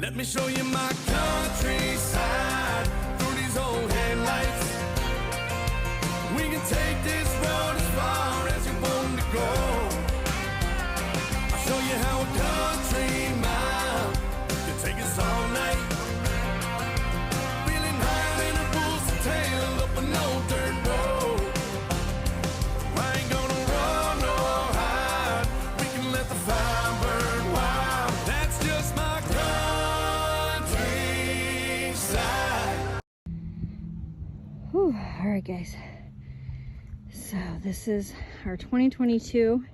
Let me show you my countryside through these old headlights. We can take this road as far as you want to go. I'll show you how a country mile can take us all night. Feeling higher than a bull's tail up an old dirt road. I ain't gonna run or hide. We can let the fire burn wild. That's just my Whew. All right, guys. So this is our 2022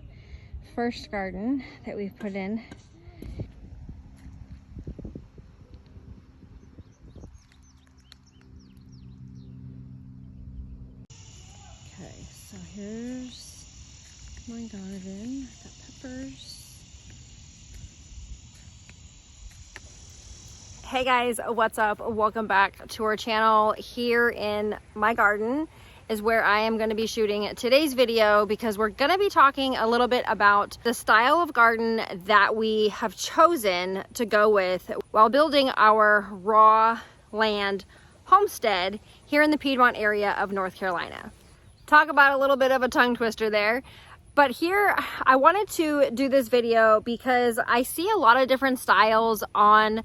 first garden that we've put in. Okay, so here's my garden. I've got peppers. Hey guys, what's up? Welcome back to our channel. Here in my garden is where I am going to be shooting today's video, because we're going to be talking a little bit about the style of garden that we have chosen to go with while building our raw land homestead here in the Piedmont area of North Carolina. Talk about a little bit of a tongue twister there. But here I wanted to do this video because I see a lot of different styles on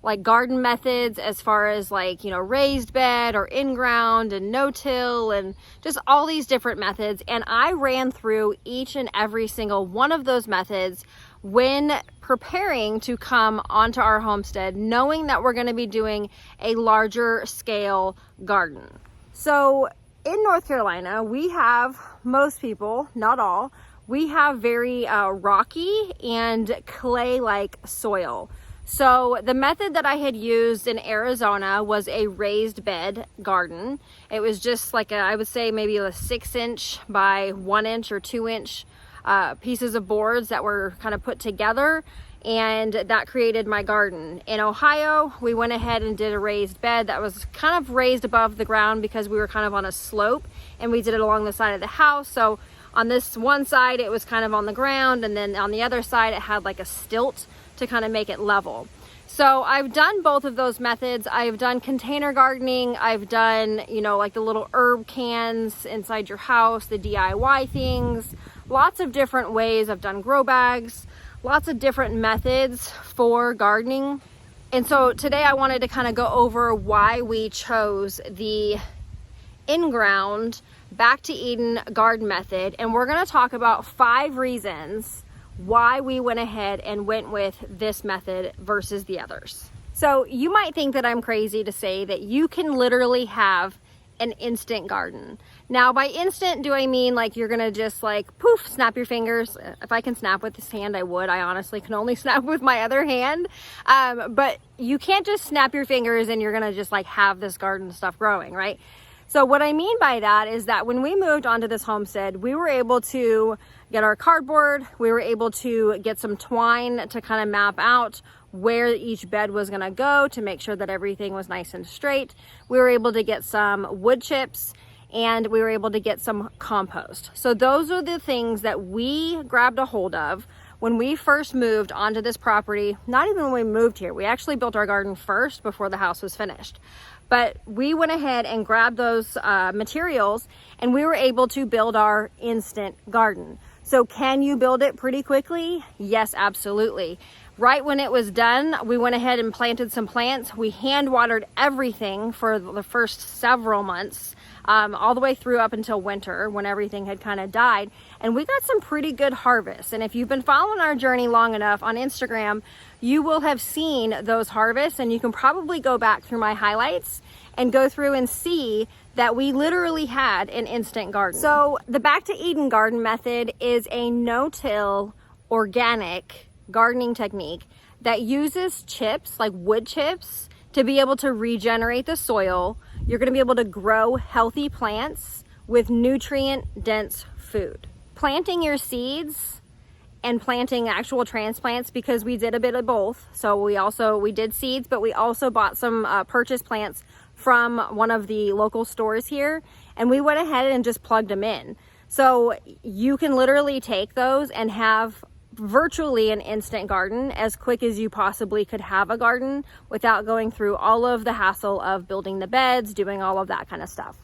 like garden methods, as far as like, you know, raised bed or in ground and no-till and just all these different methods. And I ran through each and every single one of those methods when preparing to come onto our homestead, knowing that we're going to be doing a larger scale garden. So in North Carolina, we have, most people, not all, we have very rocky and clay-like soil. So the method that I had used in Arizona was a raised bed garden. It was just like I would say maybe a 6-inch by 1-inch or 2-inch pieces of boards that were kind of put together, and that created my garden. In Ohio, we went ahead and did a raised bed that was kind of raised above the ground because we were kind of on a slope, and we did it along the side of the house. So on this one side, it was kind of on the ground, and then on the other side, it had like a stilt to kind of make it level. So I've done both of those methods. I've done container gardening. I've done, you know, like the little herb cans inside your house, the DIY things, lots of different ways. I've done grow bags, lots of different methods for gardening. And so today I wanted to kind of go over why we chose the in-ground back to Eden garden method. And we're going to talk about 5 reasons why we went ahead and went with this method versus the others. So you might think that I'm crazy to say that you can literally have an instant garden. Now by instant, do I mean like you're gonna just like poof, snap your fingers? If I can snap with this hand, I would. I honestly can only snap with my other hand. But you can't just snap your fingers and you're gonna just like have this garden stuff growing, right? So what I mean by that is that when we moved onto this homestead, we were able to get our cardboard, we were able to get some twine to kind of map out where each bed was gonna go to make sure that everything was nice and straight. We were able to get some wood chips, and we were able to get some compost. So those are the things that we grabbed a hold of when we first moved onto this property. Not even when we moved here, we actually built our garden first before the house was finished. But we went ahead and grabbed those materials, and we were able to build our instant garden. So can you build it pretty quickly? Yes, absolutely. Right when it was done, we went ahead and planted some plants. We hand watered everything for the first several months, all the way through up until winter when everything had kind of died. And we got some pretty good harvests. And if you've been following our journey long enough on Instagram, you will have seen those harvests, and you can probably go back through my highlights and go through and see that we literally had an instant garden. So the Back to Eden garden method is a no-till organic gardening technique that uses chips, like wood chips, to be able to regenerate the soil. You're gonna be able to grow healthy plants with nutrient-dense food. Planting your seeds and planting actual transplants, because we did a bit of both. So we did seeds, but we also bought some purchase plants from one of the local stores here, and we went ahead and just plugged them in. So you can literally take those and have virtually an instant garden, as quick as you possibly could have a garden without going through all of the hassle of building the beds, doing all of that kind of stuff.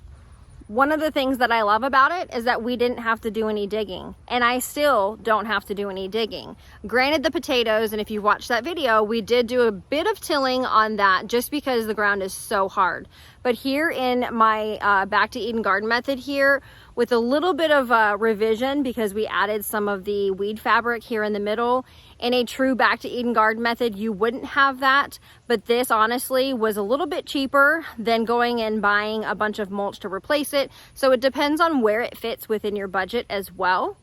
One of the things that I love about it is that we didn't have to do any digging, and I still don't have to do any digging. Granted, the potatoes, and if you watched that video, we did do a bit of tilling on that just because the ground is so hard. But here in my Back to Eden garden method here, with a little bit of revision because we added some of the weed fabric here in the middle. In a true Back to Eden garden method, you wouldn't have that, but this honestly was a little bit cheaper than going and buying a bunch of mulch to replace it. So it depends on where it fits within your budget as well.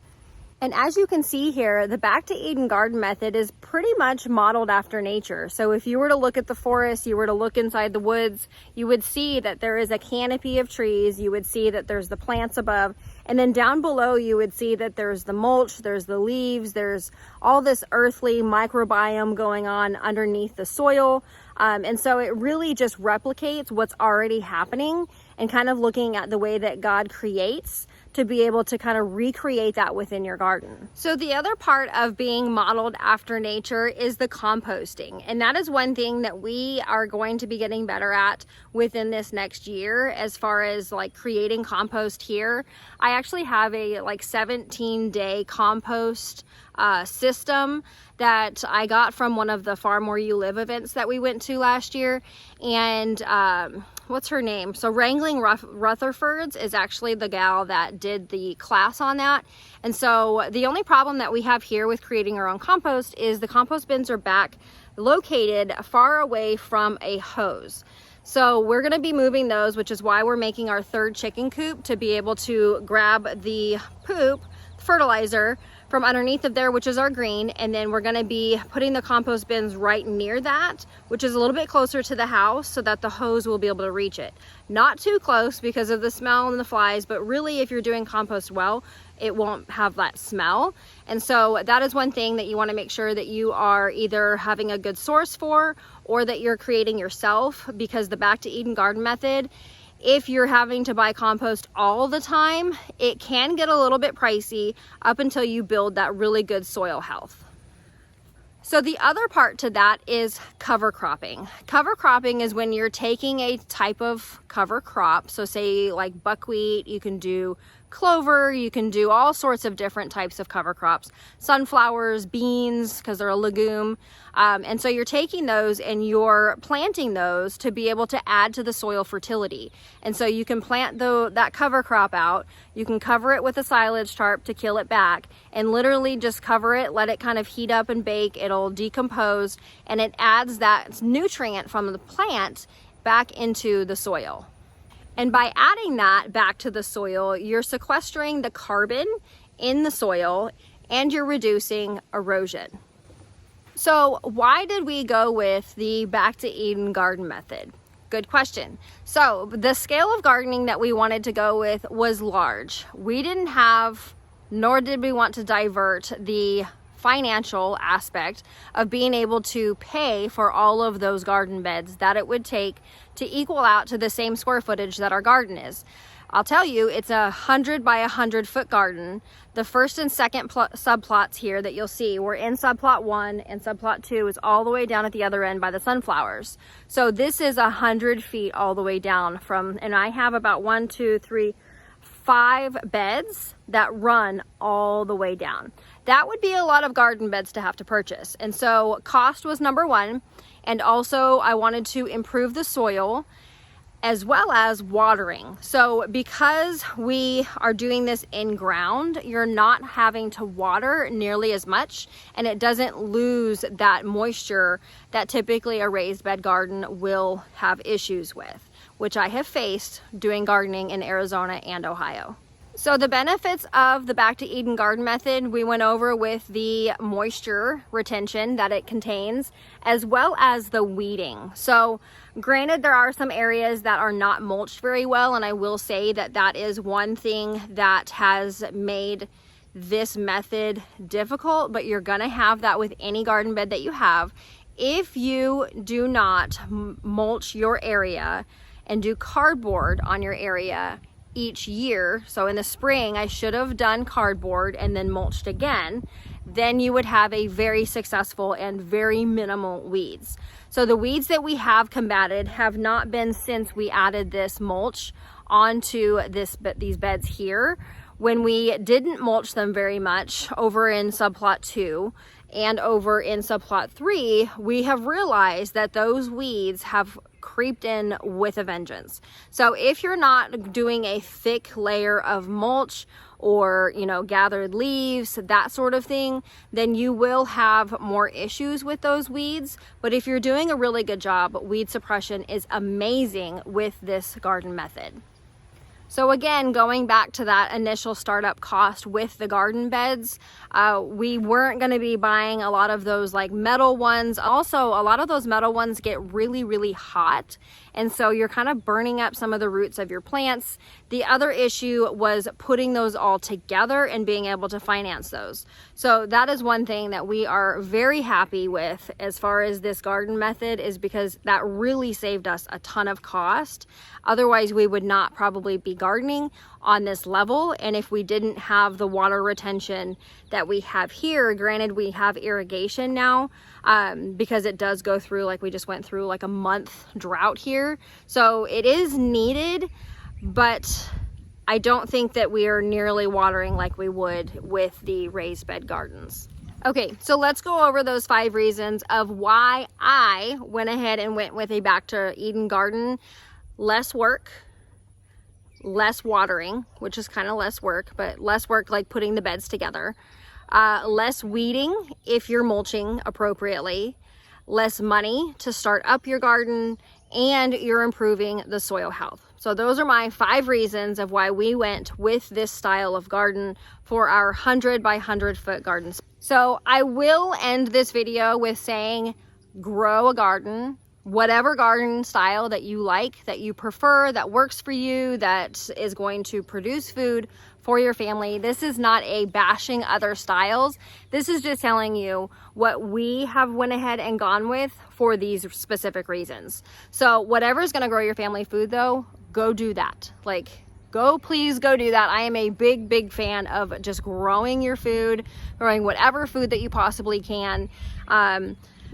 And as you can see here, the Back to Eden garden method is pretty much modeled after nature. So if you were to look at the forest, you were to look inside the woods, you would see that there is a canopy of trees. You would see that there's the plants above. And then down below, you would see that there's the mulch, there's the leaves, there's all this earthly microbiome going on underneath the soil. And so it really just replicates what's already happening, and kind of looking at the way that God creates to be able to kind of recreate that within your garden. So the other part of being modeled after nature is the composting. And that is one thing that we are going to be getting better at within this next year, as far as like creating compost here. I actually have a like 17-day compost system that I got from one of the Farm Where You Live events that we went to last year. And what's her name? So Wrangling Rutherfords is actually the gal that did the class on that. And so the only problem that we have here with creating our own compost is the compost bins are back located far away from a hose. So we're going to be moving those, which is why we're making our third chicken coop, to be able to grab the poop fertilizer from underneath of there, which is our green, and then we're going to be putting the compost bins right near that, which is a little bit closer to the house, so that the hose will be able to reach it. Not too close because of the smell and the flies, but really if you're doing compost well, it won't have that smell. And so that is one thing that you want to make sure that you are either having a good source for, or that you're creating yourself, because the Back to Eden garden method, if you're having to buy compost all the time, it can get a little bit pricey up until you build that really good soil health. So the other part to that is cover cropping. Cover cropping is when you're taking a type of cover crop. So say like buckwheat, you can do clover, you can do all sorts of different types of cover crops, sunflowers, beans, because they're a legume. And so you're taking those and you're planting those to be able to add to the soil fertility. And so you can plant that cover crop out, you can cover it with a silage tarp to kill it back, and literally just cover it, let it kind of heat up and bake, it'll decompose, and it adds that nutrient from the plant back into the soil. And by adding that back to the soil, you're sequestering the carbon in the soil and you're reducing erosion. So why did we go with the Back to Eden garden method? Good question. So the scale of gardening that we wanted to go with was large. We didn't have, nor did we want to divert the financial aspect of being able to pay for all of those garden beds that it would take to equal out to the same square footage that our garden is. I'll tell you, it's 100 by 100 foot garden. The first and second subplots here that you'll see, we're in subplot 1, and subplot 2 is all the way down at the other end by the sunflowers. So this is 100 feet all the way down from, and I have about 1, 2, 3, 5 beds that run all the way down. That would be a lot of garden beds to have to purchase. And so cost was number one. And also I wanted to improve the soil as well as watering. So because we are doing this in ground, you're not having to water nearly as much, and it doesn't lose that moisture that typically a raised bed garden will have issues with, which I have faced doing gardening in Arizona and Ohio. So the benefits of the Back to Eden garden method, we went over with the moisture retention that it contains, as well as the weeding. So granted, there are some areas that are not mulched very well, and I will say that that is one thing that has made this method difficult, but you're gonna have that with any garden bed that you have. If you do not mulch your area and do cardboard on your area each year, so in the spring I should have done cardboard and then mulched again, then you would have a very successful and very minimal weeds. So the weeds that we have combated have not been since we added this mulch onto these beds here. When we didn't mulch them very much over in subplot 2 and over in subplot 3, we have realized that those weeds have creeped in with a vengeance. So if you're not doing a thick layer of mulch or, you know, gathered leaves, that sort of thing, then you will have more issues with those weeds. But if you're doing a really good job, weed suppression is amazing with this garden method. So again, going back to that initial startup cost with the garden beds, we weren't going to be buying a lot of those like metal ones. Also, a lot of those metal ones get really, really hot. And so you're kind of burning up some of the roots of your plants. The other issue was putting those all together and being able to finance those. So that is one thing that we are very happy with as far as this garden method, is because that really saved us a ton of cost. Otherwise, we would not probably be gardening on this level. And if we didn't have the water retention that we have here, granted we have irrigation now, because it does go through, like we just went through like a month drought here. So it is needed, but I don't think that we are nearly watering like we would with the raised bed gardens. Okay, so let's go over those 5 reasons of why I went ahead and went with a back to Eden garden. Less work, less watering, which is kind of less work, but less work like putting the beds together. Less weeding if you're mulching appropriately, less money to start up your garden, and you're improving the soil health. So those are my 5 reasons of why we went with this style of garden for our 100 by 100 foot gardens. So I will end this video with saying, grow a garden. Whatever garden style that you like, that you prefer, that works for you, that is going to produce food for your family. This is not a bashing other styles. This is just telling you what we have went ahead and gone with for these specific reasons. So whatever is going to grow your family food though, go do that. Like, please go do that. I am a big fan of just growing your food, growing whatever food that you possibly can.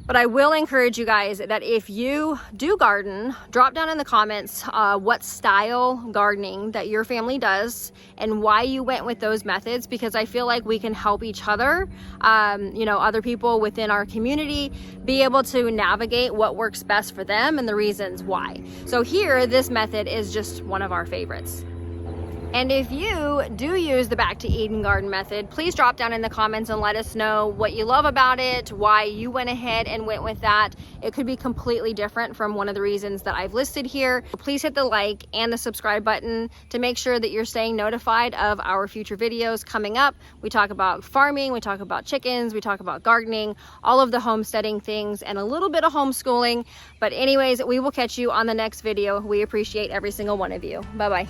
But I will encourage you guys that if you do garden, drop down in the comments what style gardening that your family does and why you went with those methods, because I feel like we can help each other, you know, other people within our community be able to navigate what works best for them and the reasons why. So here, this method is just one of our favorites. And if you do use the Back to Eden garden method, please drop down in the comments and let us know what you love about it, why you went ahead and went with that. It could be completely different from one of the reasons that I've listed here. Please hit the like and the subscribe button to make sure that you're staying notified of our future videos coming up. We talk about farming, we talk about chickens, we talk about gardening, all of the homesteading things, and a little bit of homeschooling. But anyways, we will catch you on the next video. We appreciate every single one of you. Bye-bye.